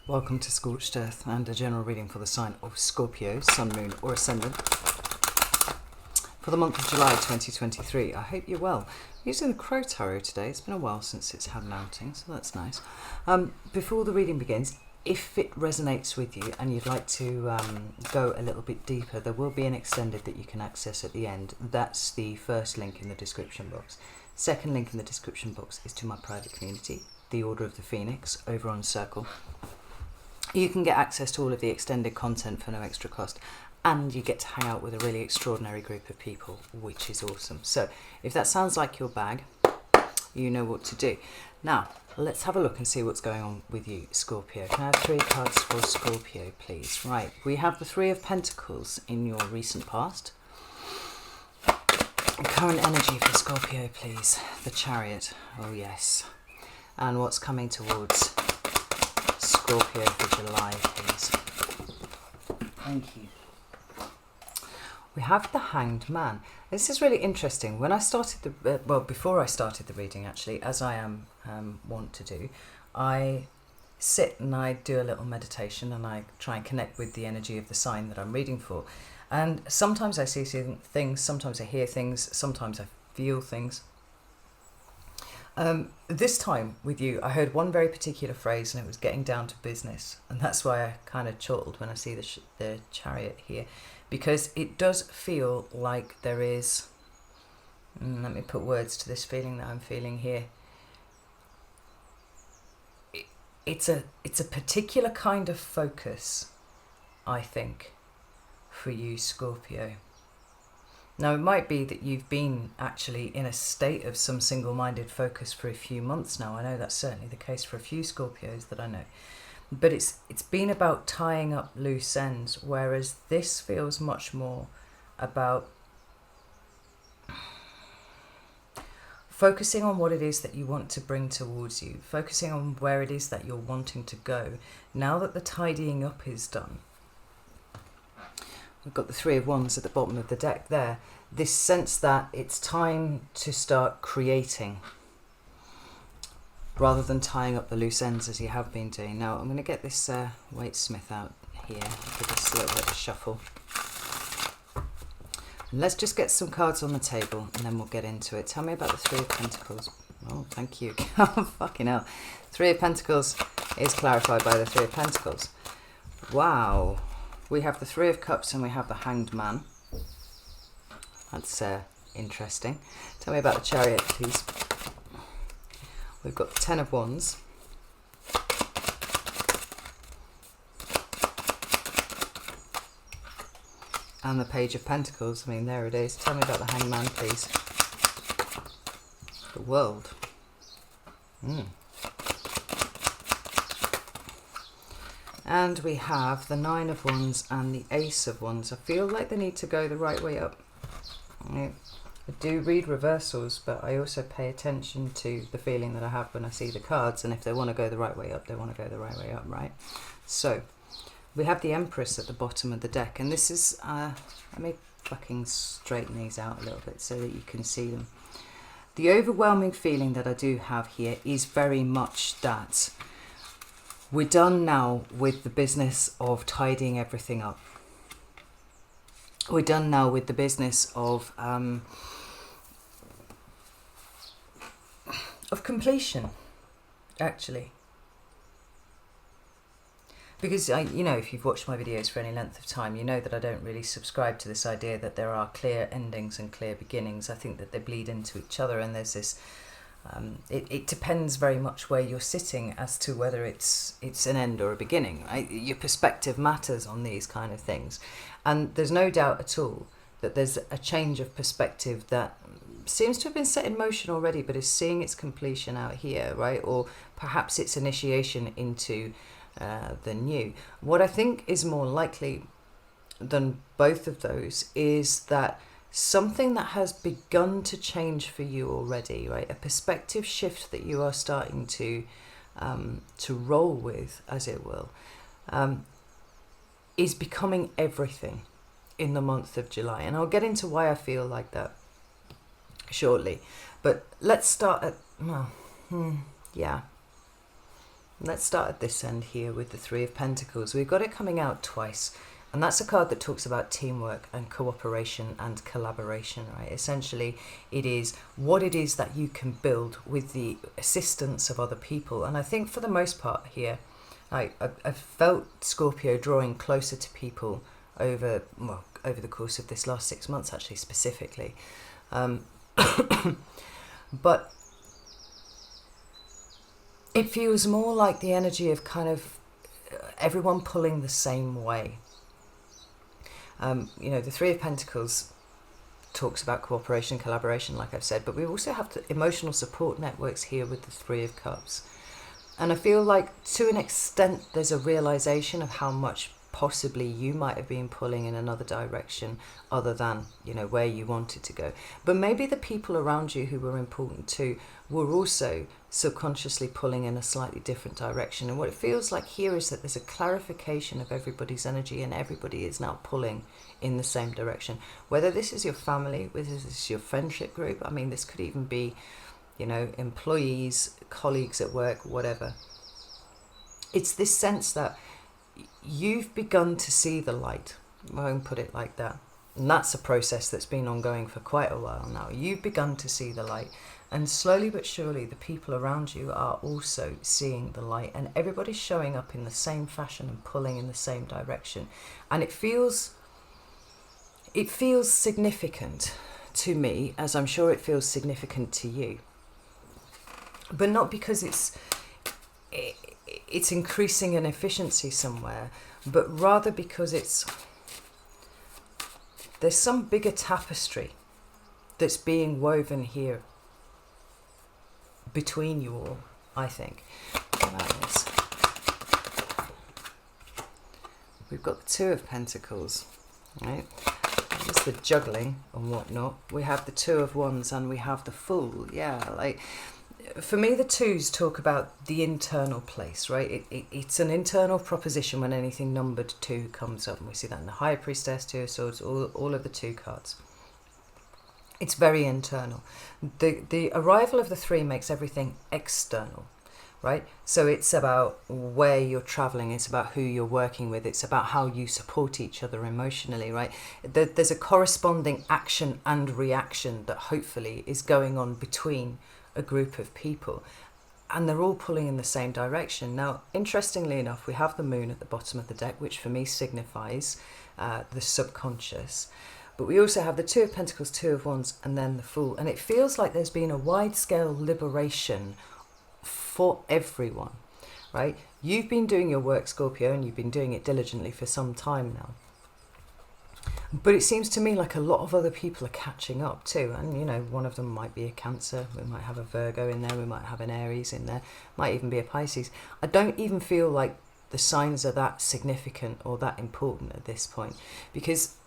Welcome to Scorched Earth and a general reading for the sign of Scorpio, Sun, Moon or Ascendant for the month of July 2023. I hope you're well. I'm using the Crow Tarot today. It's been a while since it's had an outing, so that's nice. Before the reading begins, if it resonates with you and you'd like to go a little bit deeper, there will be an extended that you can access at the end. That's the first link in the description box. Second link in the description box is to my private community, the Order of the Phoenix, over on Circle. You can get access to all of the extended content for no extra cost, and you get to hang out with a really extraordinary group of people, which is awesome. So if that sounds like your bag, you know what to do. Now, let's have a look and see what's going on with you, Scorpio. Can I have 3 cards for Scorpio, please? Right, we have the 3 of Pentacles in your recent past. Current energy for Scorpio, please. The Chariot, oh yes. And what's coming towards Scorpio for July, please. Thank you. We have the Hanged Man. This is really interesting. When I started before I started the reading, actually, as I am wont to do, I sit and I do a little meditation and I try and connect with the energy of the sign that I'm reading for. And sometimes I see things, sometimes I hear things, sometimes I feel things. This time with you, I heard one very particular phrase and it was getting down to business. And that's why I kind of chortled when I see the Chariot here. Because it does feel like there is, let me put words to this feeling that I'm feeling here. It's a particular kind of focus, I think, for you, Scorpio. Now, it might be that you've been actually in a state of some single-minded focus for a few months now. I know that's certainly the case for a few Scorpios that I know. But it's been about tying up loose ends, whereas this feels much more about focusing on what it is that you want to bring towards you, focusing on where it is that you're wanting to go. Now that the tidying up is done, we've got the 3 of Wands at the bottom of the deck there. This sense that it's time to start creating rather than tying up the loose ends as you have been doing. Now, I'm going to get this Waitsmith out here. Give this a little bit of a shuffle. And let's just get some cards on the table and then we'll get into it. Tell me about the 3 of Pentacles. Oh, thank you. Oh, fucking hell. 3 of Pentacles is clarified by the 3 of Pentacles. Wow. We have the 3 of Cups and we have the Hanged Man. That's interesting. Tell me about the Chariot, please. We've got the 10 of Wands. And the Page of Pentacles. I mean, there it is. Tell me about the Hanged Man, please. The World. And we have the 9 of Wands and the Ace of Wands. I feel like they need to go the right way up. I do read reversals, but I also pay attention to the feeling that I have when I see the cards. And if they want to go the right way up, they want to go the right way up, right? So, we have the Empress at the bottom of the deck. And this is, let me fucking straighten these out a little bit so that you can see them. The overwhelming feeling that I do have here is very much that we're done now with the business of tidying everything up. We're done now with the business of completion, actually. Because, you know, if you've watched my videos for any length of time, you know that I don't really subscribe to this idea that there are clear endings and clear beginnings. I think that they bleed into each other, and there's this... it depends very much where you're sitting as to whether it's an end or a beginning. Right? Your perspective matters on these kind of things. And there's no doubt at all that there's a change of perspective that seems to have been set in motion already, but is seeing its completion out here, right? Or perhaps its initiation into the new. What I think is more likely than both of those is that something that has begun to change for you already, right? A perspective shift that you are starting to roll with, as it will, is becoming everything in the month of July. And I'll get into why I feel like that shortly. But let's start at, yeah. Let's start at this end here with the Three of Pentacles. We've got it coming out twice. And that's a card that talks about teamwork and cooperation and collaboration, right? Essentially, it is what it is that you can build with the assistance of other people. And I think for the most part here, I've felt Scorpio drawing closer to people over the course of this last 6 months, actually, specifically. But it feels more like the energy of kind of everyone pulling the same way. The Three of Pentacles talks about cooperation, collaboration, like I've said, but we also have the emotional support networks here with the Three of Cups. And I feel like to an extent there's a realization of how much possibly you might have been pulling in another direction other than, where you wanted to go. But maybe the people around you who were important too were also subconsciously pulling in a slightly different direction. And what it feels like here is that there's a clarification of everybody's energy and everybody is now pulling in the same direction. Whether this is your family, whether this is your friendship group, I mean, this could even be, employees, colleagues at work, whatever. It's this sense that you've begun to see the light. I won't put it like that. And that's a process that's been ongoing for quite a while now. You've begun to see the light. And slowly but surely, the people around you are also seeing the light. And everybody's showing up in the same fashion and pulling in the same direction. And it feels significant to me, as I'm sure it feels significant to you. But not because it's increasing in efficiency somewhere, but rather because there's some bigger tapestry that's being woven here between you all, I think. We've got the Two of Pentacles, right? It's the juggling and whatnot. We have the Two of Wands and we have the Fool. Yeah, like, for me, the twos talk about the internal place, right? It's an internal proposition when anything numbered 2 comes up. And we see that in the High Priestess, Two of Swords, all of the 2 cards. It's very internal. The arrival of the 3 makes everything external, right? So it's about where you're traveling. It's about who you're working with. It's about how you support each other emotionally, right? There's a corresponding action and reaction that hopefully is going on between a group of people, and they're all pulling in the same direction. Now, interestingly enough, we have the Moon at the bottom of the deck, which for me signifies the subconscious, but we also have the Two of Pentacles, Two of Wands, and then the Fool. And it feels like there's been a wide-scale liberation for everyone, right? You've been doing your work, Scorpio, and you've been doing it diligently for some time now. But it seems to me like a lot of other people are catching up too. And, one of them might be a Cancer. We might have a Virgo in there. We might have an Aries in there. Might even be a Pisces. I don't even feel like the signs are that significant or that important at this point. Because,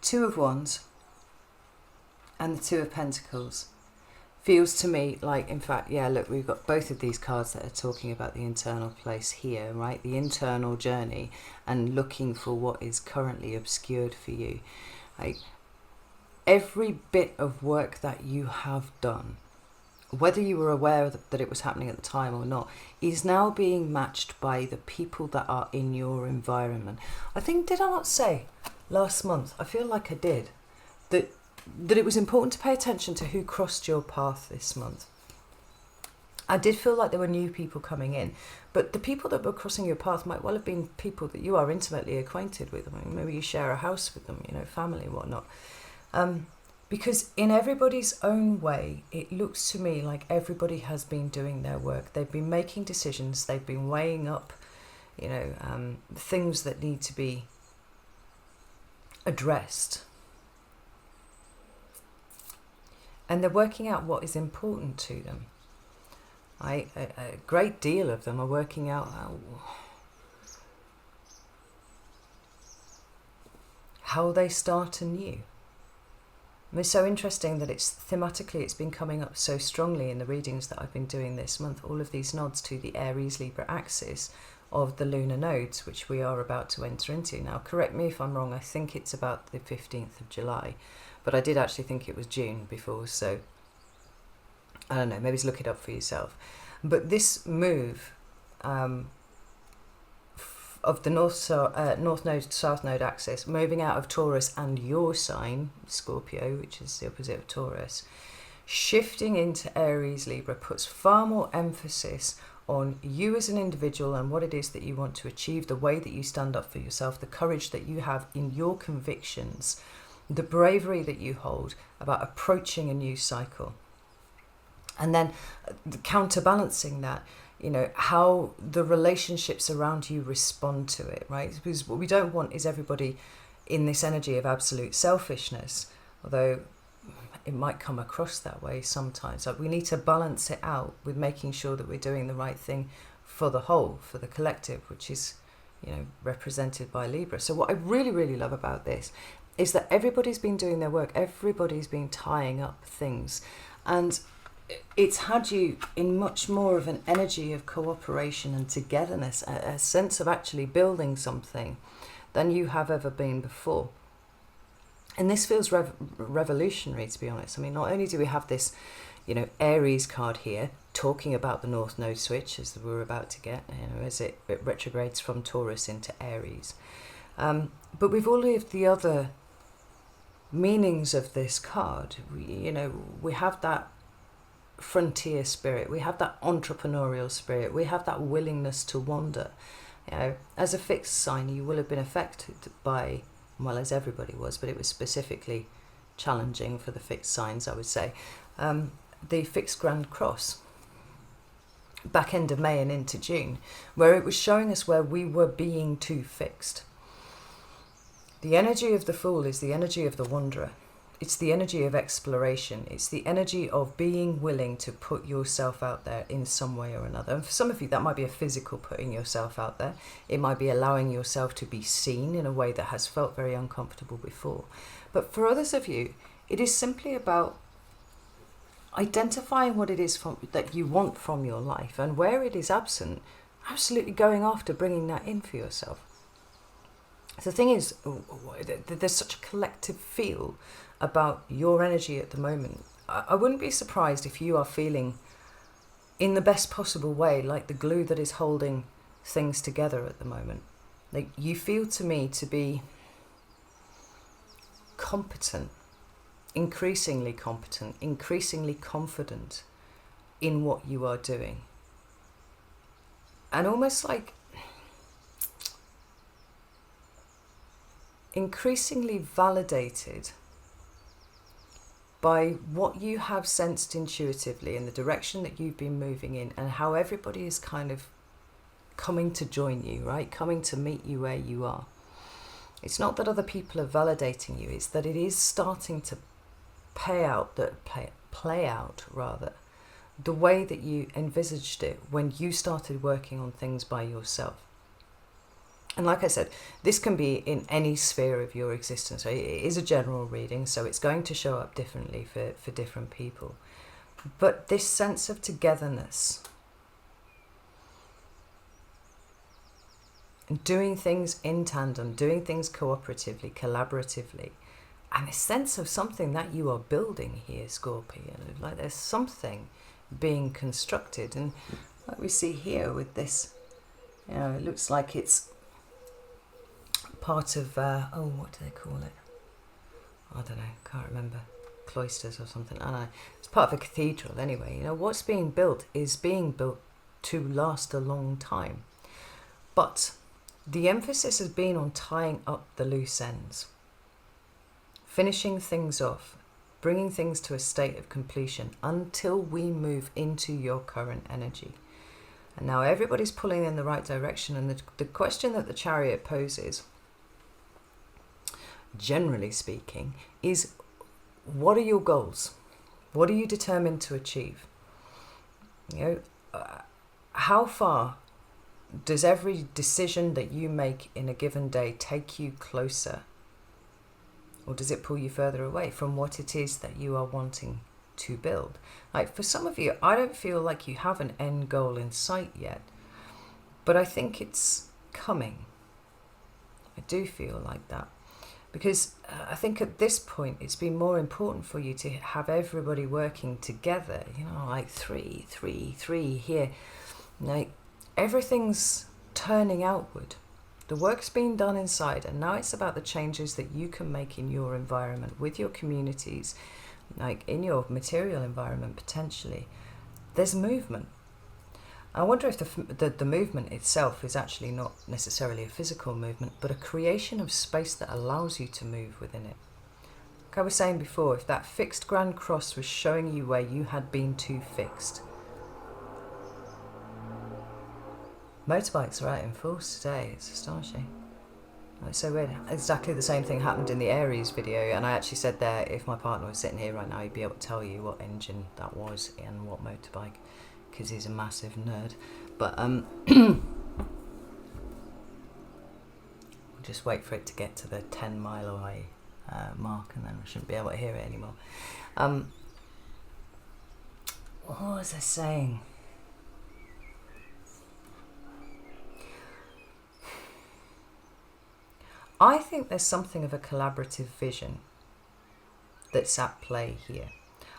Two of Wands and the Two of Pentacles feels to me like, in fact, look, we've got both of these cards that are talking about the internal place here, right? The internal journey and looking for what is currently obscured for you. Like, every bit of work that you have done, whether you were aware that it was happening at the time or not, is now being matched by the people that are in your environment. I think, did I not say last month, I feel like I did, that it was important to pay attention to who crossed your path this month. I did feel like there were new people coming in, but the people that were crossing your path might well have been people that you are intimately acquainted with. I mean, maybe you share a house with them, family, whatnot. Because in everybody's own way, it looks to me like everybody has been doing their work. They've been making decisions. They've been weighing up, things that need to be addressed. And they're working out what is important to them. A great deal of them are working out how they start anew. And it's so interesting that it's been coming up so strongly in the readings that I've been doing this month. All of these nods to the Aries-Libra axis of the lunar nodes, which we are about to enter into. Now, correct me if I'm wrong, I think it's about the 15th of July. But I did actually think it was June before, so I don't know, maybe look it up for yourself. But this move of the North Node, South Node axis, moving out of Taurus and your sign, Scorpio, which is the opposite of Taurus, shifting into Aries, Libra, puts far more emphasis on you as an individual and what it is that you want to achieve, the way that you stand up for yourself, the courage that you have in your convictions, the bravery that you hold about approaching a new cycle. And then counterbalancing that, how the relationships around you respond to it, right? Because what we don't want is everybody in this energy of absolute selfishness, although it might come across that way sometimes. Like, we need to balance it out with making sure that we're doing the right thing for the whole, for the collective, which is, represented by Libra. So what I really, really love about this is that everybody's been doing their work. Everybody's been tying up things. And it's had you in much more of an energy of cooperation and togetherness, a sense of actually building something than you have ever been before. And this feels revolutionary, to be honest. I mean, not only do we have this, Aries card here, talking about the North Node switch, as we're about to get, as it retrogrades from Taurus into Aries. But with all of the other meanings of this card, we have that frontier spirit, we have that entrepreneurial spirit, we have that willingness to wander. As a fixed sign, you will have been affected by, well, as everybody was, but it was specifically challenging for the fixed signs, I would say, the fixed Grand Cross back end of May and into June, where it was showing us where we were being too fixed. The energy of the Fool is the energy of the wanderer. It's the energy of exploration. It's the energy of being willing to put yourself out there in some way or another. And for some of you, that might be a physical putting yourself out there. It might be allowing yourself to be seen in a way that has felt very uncomfortable before. But for others of you, it is simply about identifying what it is that you want from your life, and where it is absent, absolutely going after bringing that in for yourself. The thing is, there's such a collective feel about your energy at the moment. I wouldn't be surprised if you are feeling in the best possible way like the glue that is holding things together at the moment. Like, you feel to me to be competent, increasingly confident in what you are doing. And almost like increasingly validated by what you have sensed intuitively in the direction that you've been moving in, and how everybody is kind of coming to join you, right? Coming to meet you where you are. It's not that other people are validating you, it's that it is starting to play out the way that you envisaged it when you started working on things by yourself. And like I said, this can be in any sphere of your existence. It is a general reading, so it's going to show up differently for different people. But this sense of togetherness, and doing things in tandem, doing things cooperatively, collaboratively, and a sense of something that you are building here, Scorpio. Like, there's something being constructed. And like we see here with this, it looks like it's part of, what do they call it? I don't know, can't remember. Cloisters or something. I don't know. It's part of a cathedral anyway. What's being built is being built to last a long time. But the emphasis has been on tying up the loose ends, finishing things off, bringing things to a state of completion until we move into your current energy. And now everybody's pulling in the right direction. And the question that the Chariot poses, generally speaking, is, what are your goals? What are you determined to achieve? How far does every decision that you make in a given day take you closer? Or does it pull you further away from what it is that you are wanting to build? Like, for some of you, I don't feel like you have an end goal in sight yet, but I think it's coming. I do feel like that. Because I think at this point it's been more important for you to have everybody working together, you know, like 3, 3, 3 here. Like everything's turning outward. The work's been done inside, and now it's about the changes that you can make in your environment, with your communities, like in your material environment potentially. There's movement. I wonder if the movement itself is actually not necessarily a physical movement, but a creation of space that allows you to move within it. Like I was saying before, if that fixed Grand Cross was showing you where you had been too fixed. Motorbikes are out in force today. It's astonishing. It's so weird. Exactly the same thing happened in the Aries video, and I actually said there, if my partner was sitting here right now, he'd be able to tell you what engine that was and what motorbike, because he's a massive nerd. But we'll just wait for it to get to the 10 mile away mark, and then we shouldn't be able to hear it anymore. What was I saying? I think there's something of a collaborative vision that's at play here.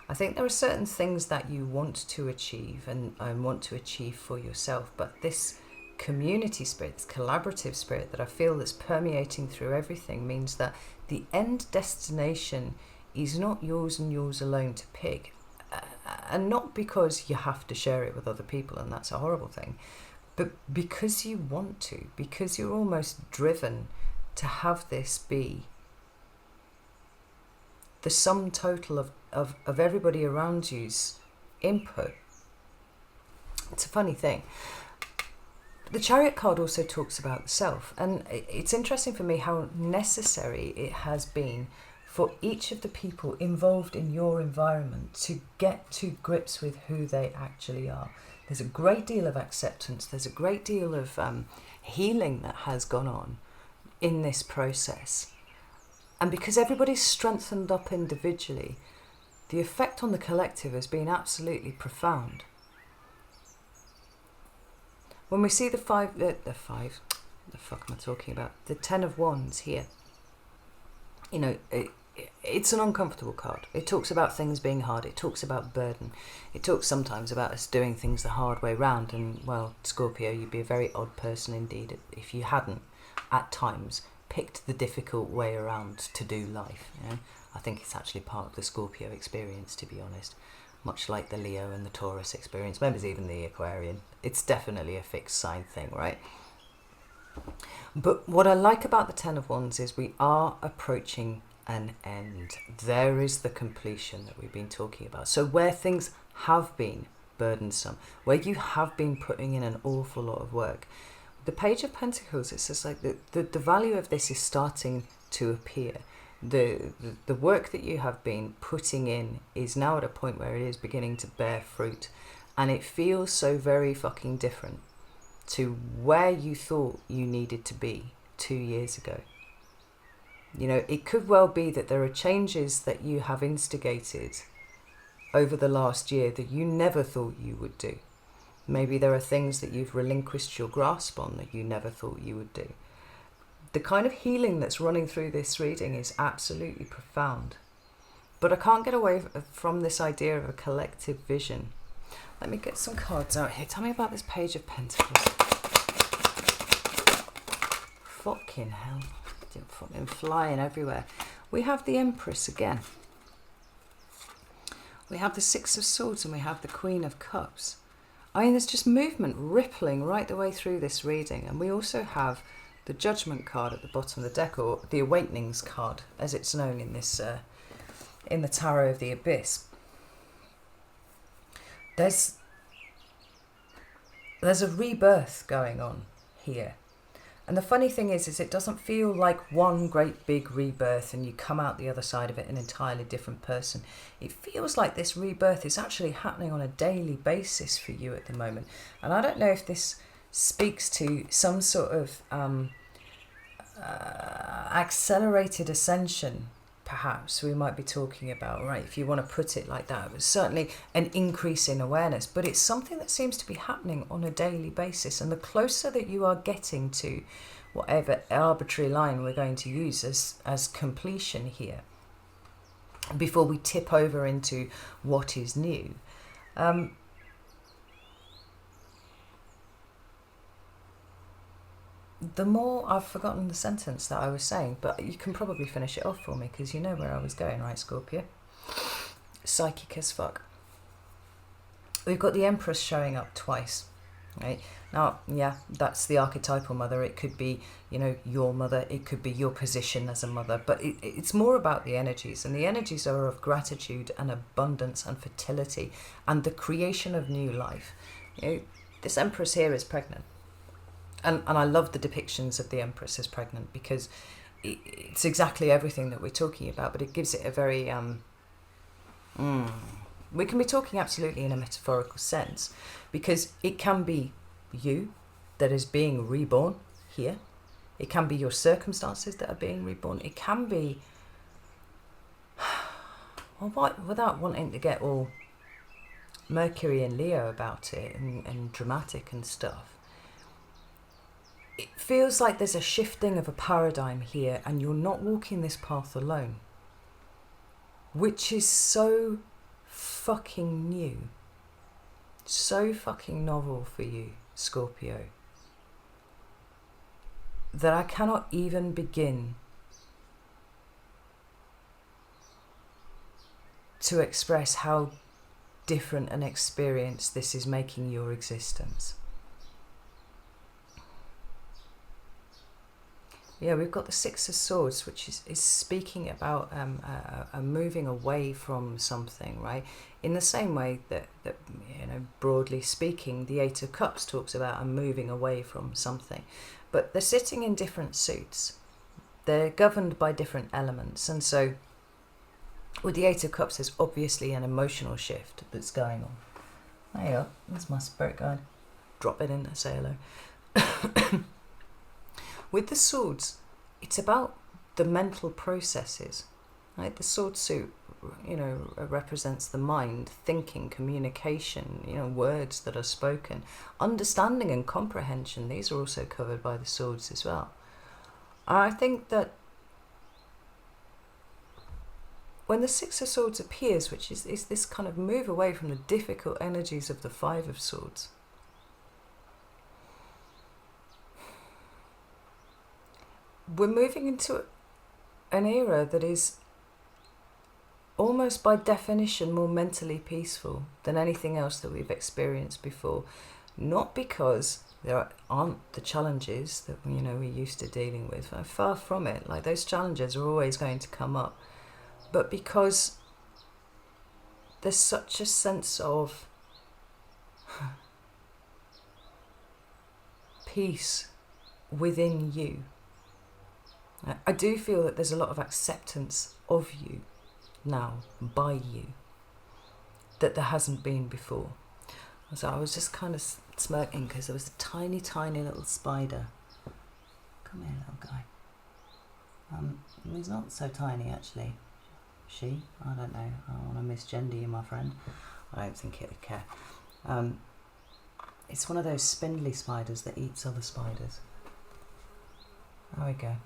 I think there are certain things that you want to achieve and want to achieve for yourself, but this community spirit, this collaborative spirit that I feel that's permeating through everything means that the end destination is not yours and yours alone to pick. And not because you have to share it with other people, and that's a horrible thing, but because you want to, because you're almost driven to have this be the sum total of everybody around you's input. It's a funny thing. The Chariot card also talks about the self, and it's interesting for me how necessary it has been for each of the people involved in your environment to get to grips with who they actually are. There's a great deal of acceptance, there's a great deal of healing that has gone on in this process. And because everybody's strengthened up individually, the effect on the collective has been absolutely profound. When we see the 10 of Wands here, you know, it's an uncomfortable card. It talks about things being hard. It talks about burden. It talks sometimes about us doing things the hard way round. And, well, Scorpio, you'd be a very odd person indeed if you hadn't, at times, picked the difficult way around to do life. You know? I think it's actually part of the Scorpio experience, to be honest. Much like the Leo and the Taurus experience, maybe even the Aquarian. It's definitely a fixed sign thing, right? But what I like about the 10 of Wands is we are approaching an end. There is the completion that we've been talking about. So where things have been burdensome, where you have been putting in an awful lot of work, the Page of Pentacles, it's just like the value of this is starting to appear. The work that you have been putting in is now at a point where it is beginning to bear fruit, and it feels so very fucking different to where you thought you needed to be 2 years ago. You know, it could well be that there are changes that you have instigated over the last year that you never thought you would do. Maybe there are things that you've relinquished your grasp on that you never thought you would do. The kind of healing that's running through this reading is absolutely profound. But I can't get away from this idea of a collective vision. Let me get some cards out here. Tell me about this Page of Pentacles. Fucking hell. Fucking flying everywhere. We have the Empress again. We have the Six of Swords and we have the Queen of Cups. I mean, there's just movement rippling right the way through this reading. And we also have the Judgment card at the bottom of the deck, or the Awakenings card, as it's known in this, in the Tarot of the Abyss. There's a rebirth going on here. And the funny thing is it doesn't feel like one great big rebirth and you come out the other side of it an entirely different person. It feels like this rebirth is actually happening on a daily basis for you at the moment. And I don't know if this speaks to some sort of accelerated ascension, perhaps we might be talking about, right, if you want to put it like that. It was certainly an increase in awareness, but it's something that seems to be happening on a daily basis. And the closer that you are getting to whatever arbitrary line we're going to use as completion here, before we tip over into what is new. The more, I've forgotten the sentence that I was saying, but you can probably finish it off for me, because you know where I was going, right, Scorpio? Psychic as fuck. We've got the Empress showing up twice, right? Now, yeah, that's the archetypal mother. It could be, you know, your mother. It could be your position as a mother. But it's more about the energies. And the energies are of gratitude and abundance and fertility and the creation of new life. You know, this Empress here is pregnant. And I love the depictions of the Empress as pregnant, because it's exactly everything that we're talking about. But it gives it a very... we can be talking absolutely in a metaphorical sense, because it can be you that is being reborn here. It can be your circumstances that are being reborn. It can be, well, without wanting to get all Mercury and Leo about it and dramatic and stuff, it feels like there's a shifting of a paradigm here, and you're not walking this path alone, which is so fucking new, so fucking novel for you, Scorpio, that I cannot even begin to express how different an experience this is making your existence. Yeah, we've got the Six of Swords, which is speaking about a moving away from something, right? In the same way that, you know, broadly speaking, the Eight of Cups talks about a moving away from something. But they're sitting in different suits. They're governed by different elements. And so with the Eight of Cups, there's obviously an emotional shift that's going on. There you go. That's my spirit guide. Drop it in and say hello. With the swords, it's about the mental processes, right? The sword suit, you know, represents the mind, thinking, communication, you know, words that are spoken, understanding and comprehension. These are also covered by the swords as well. I think that when the Six of Swords appears, which is this kind of move away from the difficult energies of the Five of Swords, we're moving into an era that is almost by definition more mentally peaceful than anything else that we've experienced before. Not because there aren't the challenges that, you know, we're used to dealing with. Far from it. Like, those challenges are always going to come up. But because there's such a sense of peace within you. I do feel that there's a lot of acceptance of you now, by you, that there hasn't been before. So I was just kind of smirking because there was a tiny, tiny little spider. Come here, little guy. He's not so tiny, actually. She? I don't know. I don't want to misgender you, my friend. I don't think it would care. It's one of those spindly spiders that eats other spiders. There we go.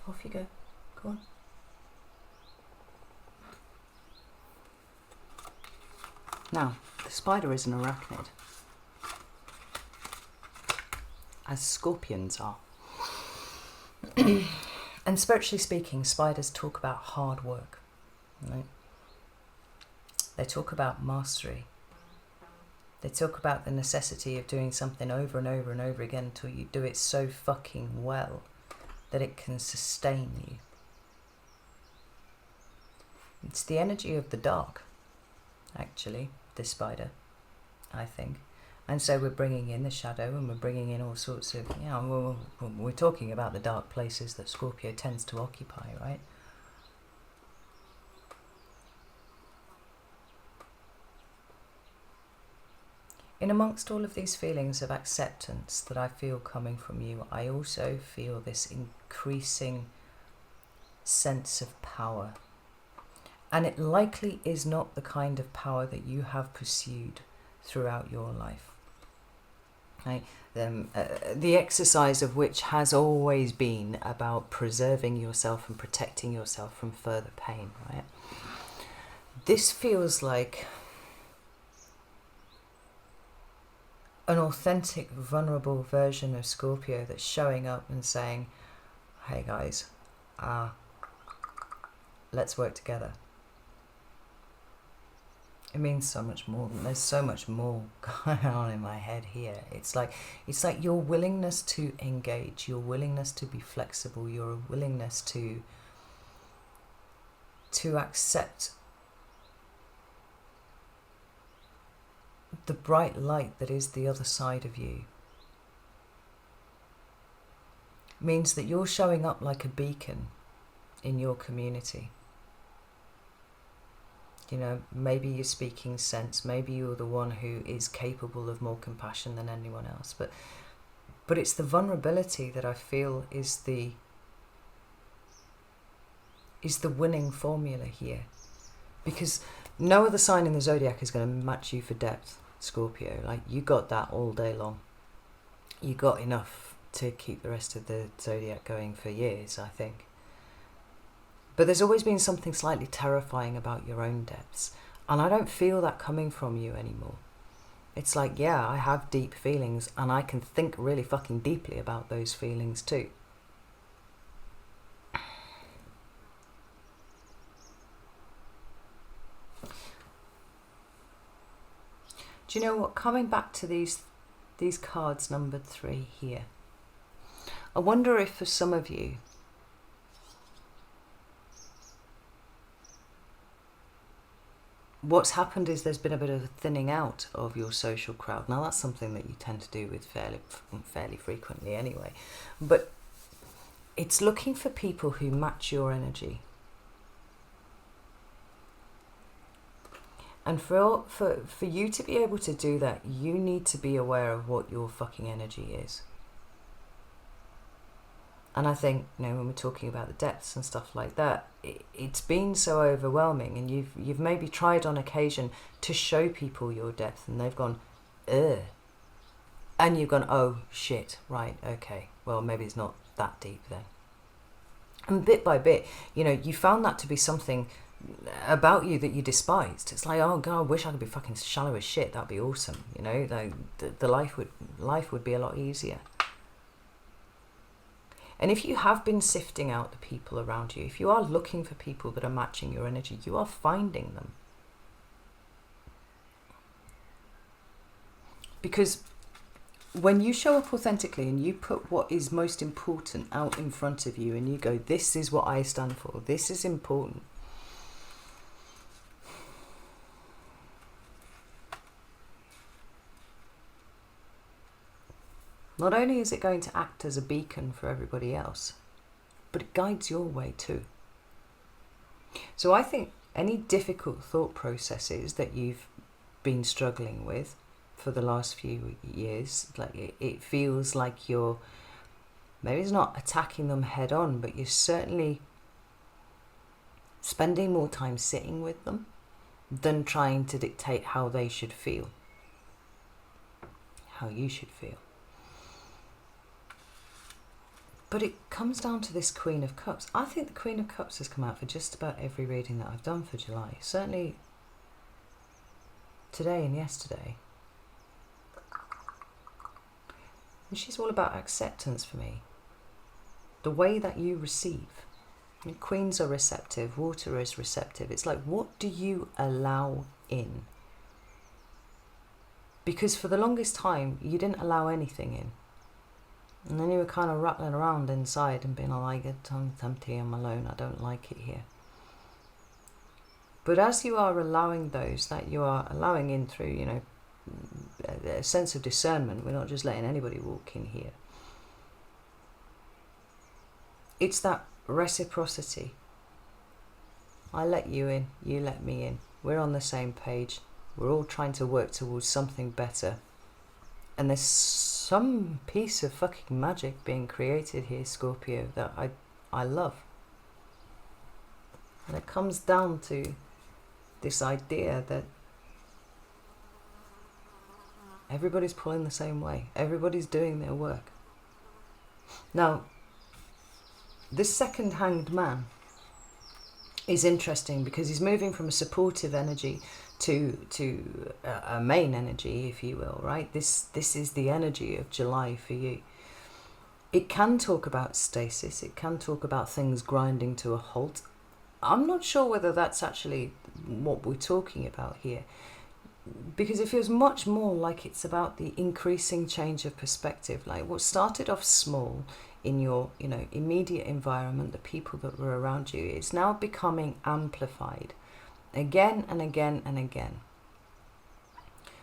Off you go. Go on. Now, the spider is an arachnid, as scorpions are. And spiritually speaking, spiders talk about hard work, right? They talk about mastery. They talk about the necessity of doing something over and over and over again until you do it so fucking well that it can sustain you. It's the energy of the dark, actually, this spider, I think. And so we're bringing in the shadow, and we're bringing in all sorts of, you know, we're talking about the dark places that Scorpio tends to occupy, right? In amongst all of these feelings of acceptance that I feel coming from you, I also feel this increasing sense of power. And it likely is not the kind of power that you have pursued throughout your life. Right? The exercise of which has always been about preserving yourself and protecting yourself from further pain, right? This feels like an authentic, vulnerable version of Scorpio that's showing up and saying, hey guys, let's work together. It means so much more. There's so much more going on in my head here. It's like your willingness to engage, your willingness to be flexible, your willingness to accept the bright light that is the other side of you. Means that you're showing up like a beacon in your community. You know, maybe you're speaking sense, maybe you're the one who is capable of more compassion than anyone else, but it's the vulnerability that I feel is the winning formula here. Because no other sign in the zodiac is going to match you for depth, Scorpio. Like, you got that all day long. You got enough to keep the rest of the zodiac going for years, I think. But there's always been something slightly terrifying about your own depths. And I don't feel that coming from you anymore. It's like, yeah, I have deep feelings and I can think really fucking deeply about those feelings too. Do you know what? Coming back to these cards numbered 3 here, I wonder if for some of you, what's happened is there's been a bit of a thinning out of your social crowd. Now, that's something that you tend to do with fairly frequently anyway. But it's looking for people who match your energy. And for you to be able to do that, you need to be aware of what your fucking energy is. And I think, you know, when we're talking about the depths and stuff like that, it's been so overwhelming, and you've maybe tried on occasion to show people your depth, and they've gone, ugh. And you've gone, oh, shit, right, okay, well, maybe it's not that deep then. And bit by bit, you know, you found that to be something about you that you despised. It's like, oh, God, I wish I could be fucking shallow as shit. That'd be awesome, you know, like, the life would be a lot easier. And if you have been sifting out the people around you, if you are looking for people that are matching your energy, you are finding them. Because when you show up authentically and you put what is most important out in front of you and you go, this is what I stand for, this is important. Not only is it going to act as a beacon for everybody else, but it guides your way too. So I think any difficult thought processes that you've been struggling with for the last few years, like it feels like you're, maybe it's not attacking them head on, but you're certainly spending more time sitting with them than trying to dictate how they should feel, how you should feel. But it comes down to this Queen of Cups. I think the Queen of Cups has come out for just about every reading that I've done for July. Certainly today and yesterday. And she's all about acceptance for me. The way that you receive. And queens are receptive. Water is receptive. It's like, what do you allow in? Because for the longest time, you didn't allow anything in. And then you were kind of rattling around inside and being like, I'm empty, I'm alone, I don't like it here. But as you are allowing those that you are allowing in through, you know, a sense of discernment, we're not just letting anybody walk in here. It's that reciprocity. I let you in, you let me in. We're on the same page. We're all trying to work towards something better. And there's some piece of fucking magic being created here, Scorpio, that I love. And it comes down to this idea that Everybody's pulling the same way. Everybody's doing their work. Now, this second hanged man is interesting because he's moving from a supportive energy to a main energy, if you will, right? This is the energy of July for you. It can talk about stasis. It can talk about things grinding to a halt. I'm not sure whether that's actually what we're talking about here, because it feels much more like it's about the increasing change of perspective. Like what started off small in your, immediate environment, the people that were around you, it's now becoming amplified again and again and again.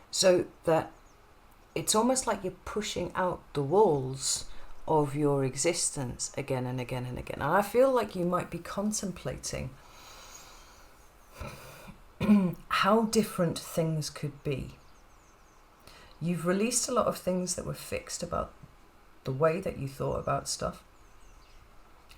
So that it's almost like you're pushing out the walls of your existence again and again and again. And I feel like you might be contemplating how different things could be. You've released a lot of things that were fixed about the way that you thought about stuff,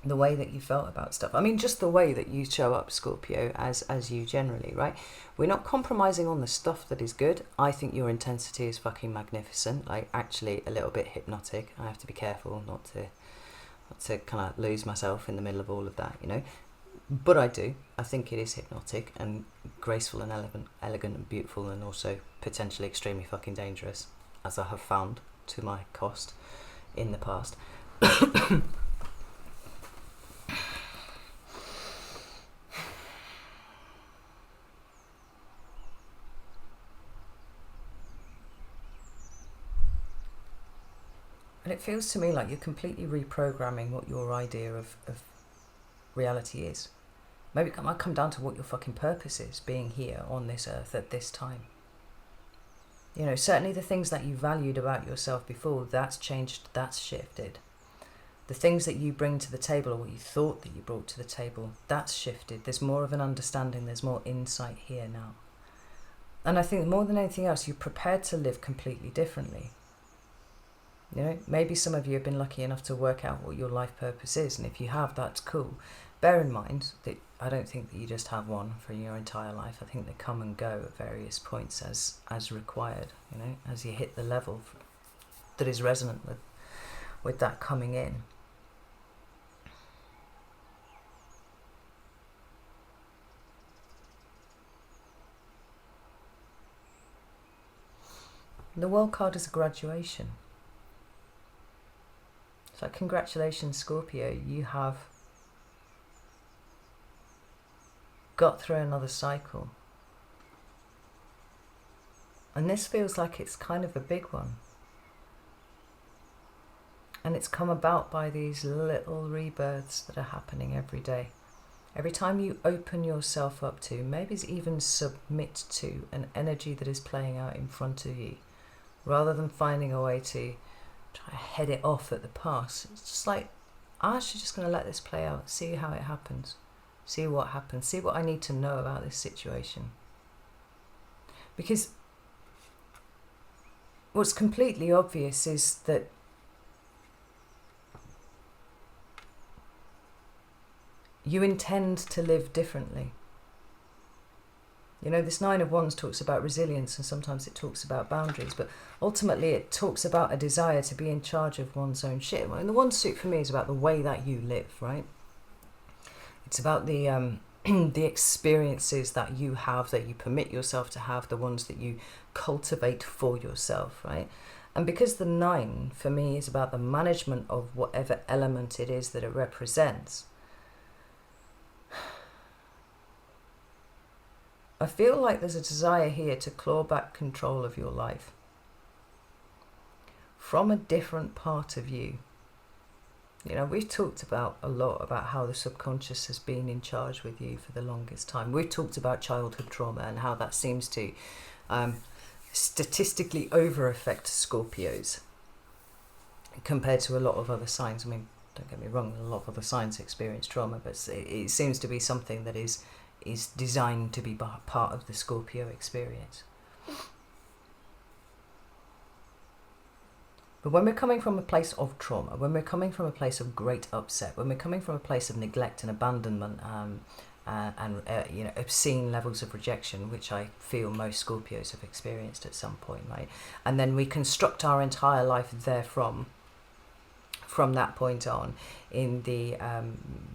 the way that you felt about stuff. I mean, just the way that you show up, Scorpio, as you generally, right? We're not compromising on the stuff that is good. I think your intensity is fucking magnificent, like actually a little bit hypnotic. I have to be careful not to kind of lose myself in the middle of all of that, But I do. I think it is hypnotic and graceful and elegant and beautiful, and also potentially extremely fucking dangerous, as I have found to my cost in the past. And it feels to me like you're completely reprogramming what your idea of reality is. Maybe it might come down to what your fucking purpose is, being here on this earth at this time. Certainly the things that you valued about yourself before, that's changed, that's shifted. The things that you bring to the table, or what you thought that you brought to the table, that's shifted. There's more of an understanding, there's more insight here now. And I think more than anything else, you're prepared to live completely differently. Maybe some of you have been lucky enough to work out what your life purpose is, and if you have, that's cool. Bear in mind that I don't think that you just have one for your entire life. I think they come and go at various points as required, as you hit the level that is resonant with that coming in. The World card is a graduation. So congratulations, Scorpio, you have got through another cycle. And this feels like it's kind of a big one. And it's come about by these little rebirths that are happening every day. Every time you open yourself up to, maybe even submit to an energy that is playing out in front of you, rather than finding a way to try to head it off at the pass. It's just like, I'm actually just going to let this play out, see how it happens, see what happens, see what I need to know about this situation. Because what's completely obvious is that you intend to live differently. This Nine of Wands talks about resilience, and sometimes it talks about boundaries, but ultimately it talks about a desire to be in charge of one's own shit. And the Wand suit for me is about the way that you live, right? It's about the the experiences that you have, that you permit yourself to have, the ones that you cultivate for yourself, right? And because the 9 for me is about the management of whatever element it is that it represents, I feel like there's a desire here to claw back control of your life from a different part of you. We've talked about a lot about how the subconscious has been in charge with you for the longest time. We've talked about childhood trauma and how that seems to statistically over-affect Scorpios compared to a lot of other signs. I mean, don't get me wrong, a lot of other signs experience trauma, but it seems to be something that is designed to be part of the Scorpio experience. But when we're coming from a place of trauma, when we're coming from a place of great upset, when we're coming from a place of neglect and abandonment, obscene levels of rejection, which I feel most Scorpios have experienced at some point, right? And then we construct our entire life therefrom, from that point on, in the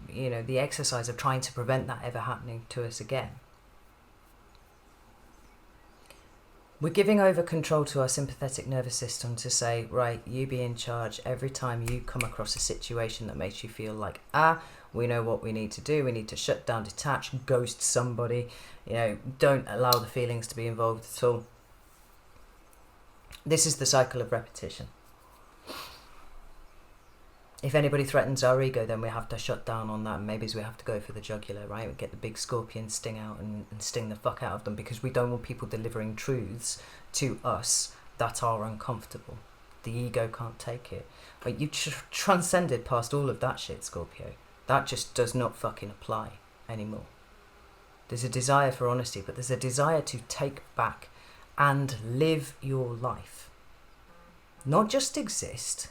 the exercise of trying to prevent that ever happening to us again. We're giving over control to our sympathetic nervous system to say, right, you be in charge. Every time you come across a situation that makes you feel like, we know what we need to do. We need to shut down, detach, ghost somebody. Don't allow the feelings to be involved at all. This is the cycle of repetition. If anybody threatens our ego, then we have to shut down on that. And maybe we have to go for the jugular, right? We get the big scorpion sting out and sting the fuck out of them, because we don't want people delivering truths to us that are uncomfortable. The ego can't take it. But you transcended past all of that shit, Scorpio. That just does not fucking apply anymore. There's a desire for honesty, but there's a desire to take back and live your life. Not just exist.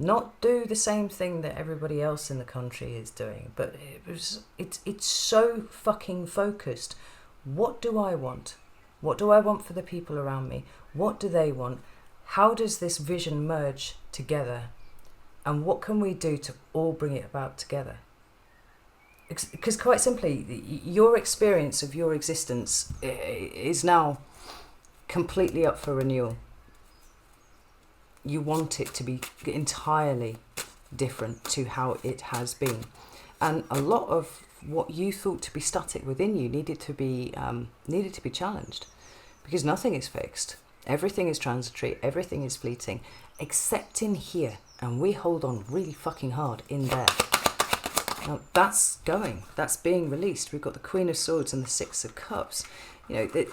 Not do the same thing that everybody else in the country is doing, but it's so fucking focused. What do I want? What do I want for the people around me? What do they want? How does this vision merge together? And what can we do to all bring it about together? Because quite simply, your experience of your existence is now completely up for renewal. You want it to be entirely different to how it has been. And a lot of what you thought to be static within you needed to be challenged, because nothing is fixed. Everything is transitory, everything is fleeting, except in here. And we hold on really fucking hard in there. Now that's being released. We've got the Queen of Swords and the Six of Cups. There's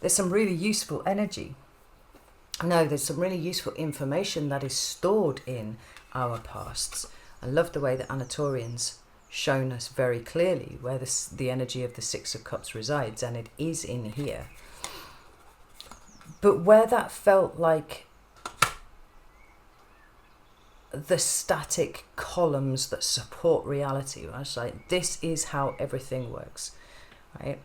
some really useful energy. No, there's some really useful information that is stored in our pasts. I love the way that Anatorian's shown us very clearly where the energy of the Six of Cups resides, and it is in here. But where that felt like the static columns that support reality, I was like, this is how everything works, right?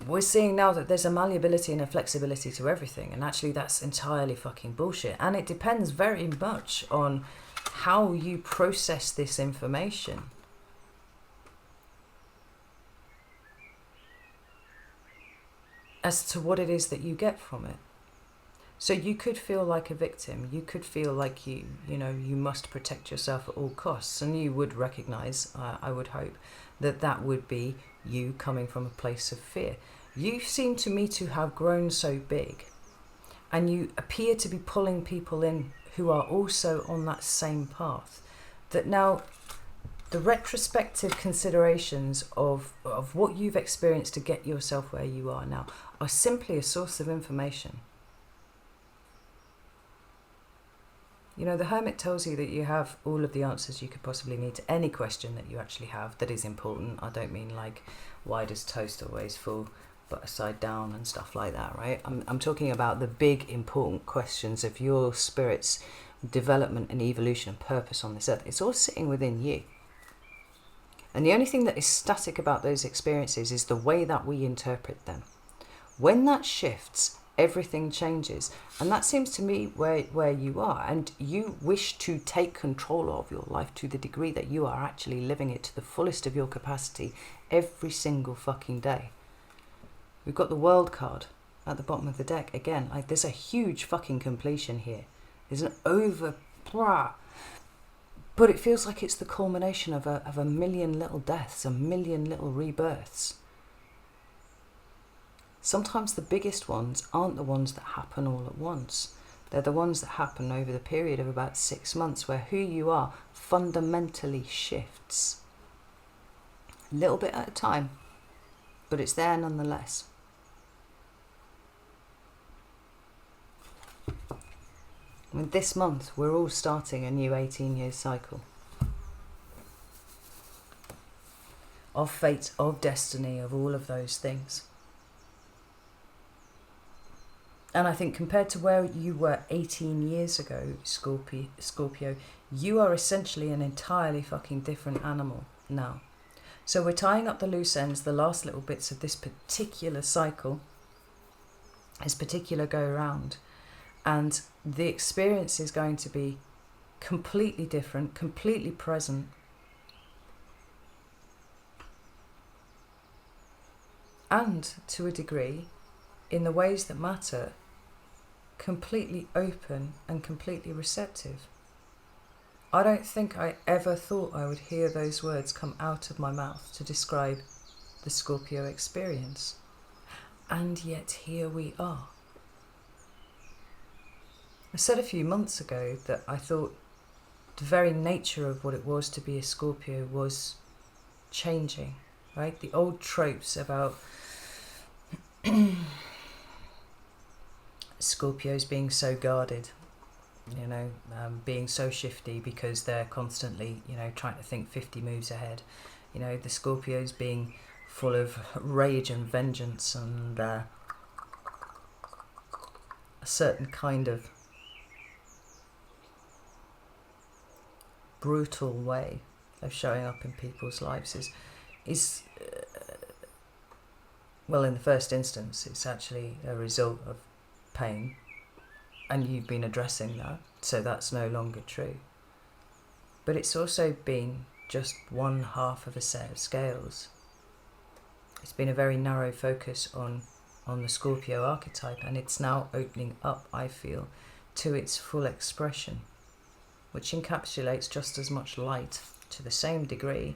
We're seeing now that there's a malleability and a flexibility to everything, and actually that's entirely fucking bullshit. And it depends very much on how you process this information. As to what it is that you get from it. So you could feel like a victim. You could feel like you must protect yourself at all costs, and you would recognize, I would hope, that would be you coming from a place of fear. You seem to me to have grown so big, and you appear to be pulling people in who are also on that same path, that now the retrospective considerations of what you've experienced to get yourself where you are now are simply a source of information. The Hermit tells you that you have all of the answers you could possibly need to any question that you actually have that is important. I don't mean like, why does toast always fall butter side down and stuff like that, right? I'm talking about the big important questions of your spirit's development and evolution and purpose on this earth. It's all sitting within you. And the only thing that is static about those experiences is the way that we interpret them. When that shifts, everything changes. And that seems to me where you are. And you wish to take control of your life to the degree that you are actually living it to the fullest of your capacity every single fucking day. We've got the World card at the bottom of the deck. Again, like, there's a huge fucking completion here. There's an but it feels like it's the culmination of a million little deaths, a million little rebirths. Sometimes the biggest ones aren't the ones that happen all at once. They're the ones that happen over the period of about 6 months, where who you are fundamentally shifts. A little bit at a time, but it's there nonetheless. And this month, we're all starting a new 18-year cycle. Of fate, of destiny, of all of those things. And I think compared to where you were 18 years ago, Scorpio, you are essentially an entirely fucking different animal now. So we're tying up the loose ends, the last little bits of this particular cycle, this particular go round. And the experience is going to be completely different, completely present. And to a degree, in the ways that matter, completely open and completely receptive. I don't think I ever thought I would hear those words come out of my mouth to describe the Scorpio experience. And yet here we are. I said a few months ago that I thought the very nature of what it was to be a Scorpio was changing, right? The old tropes about Scorpios being so guarded, being so shifty because they're constantly, trying to think 50 moves ahead. The Scorpios being full of rage and vengeance and a certain kind of brutal way of showing up in people's lives is well, in the first instance, it's actually a result of pain, and you've been addressing that, so that's no longer true. But it's also been just one half of a set of scales. It's been a very narrow focus on the Scorpio archetype, and it's now opening up, I feel, to its full expression, which encapsulates just as much light to the same degree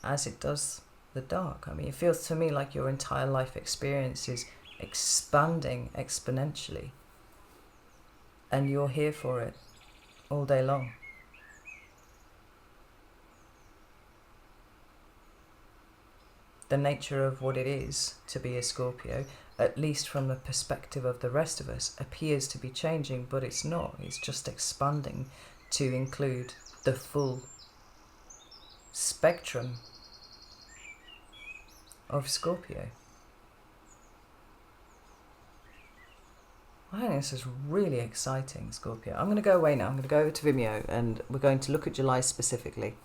as it does the dark. I mean, it feels to me like your entire life experience is expanding exponentially, and you're here for it all day long. The nature of what it is to be a Scorpio, at least from the perspective of the rest of us, appears to be changing, but it's not. It's just expanding to include the full spectrum of Scorpio. I think this is really exciting, Scorpio. I'm going to go away now. I'm going to go over to Vimeo, and we're going to look at July specifically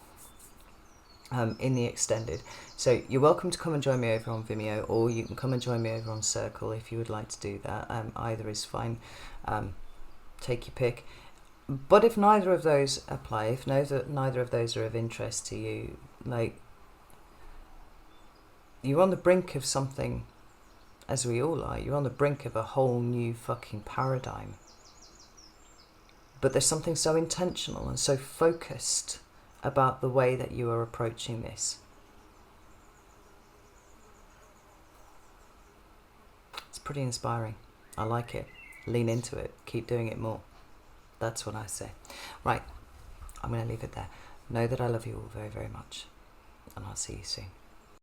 in the extended. So you're welcome to come and join me over on Vimeo, or you can come and join me over on Circle if you would like to do that. Either is fine. Take your pick. But if neither of those apply, if neither of those are of interest to you, like, you're on the brink of something, as we all are. You're on the brink of a whole new fucking paradigm. But there's something so intentional and so focused about the way that you are approaching this. It's pretty inspiring. I like it. Lean into it. Keep doing it more. That's what I say. Right. I'm going to leave it there. Know that I love you all very, very much. And I'll see you soon.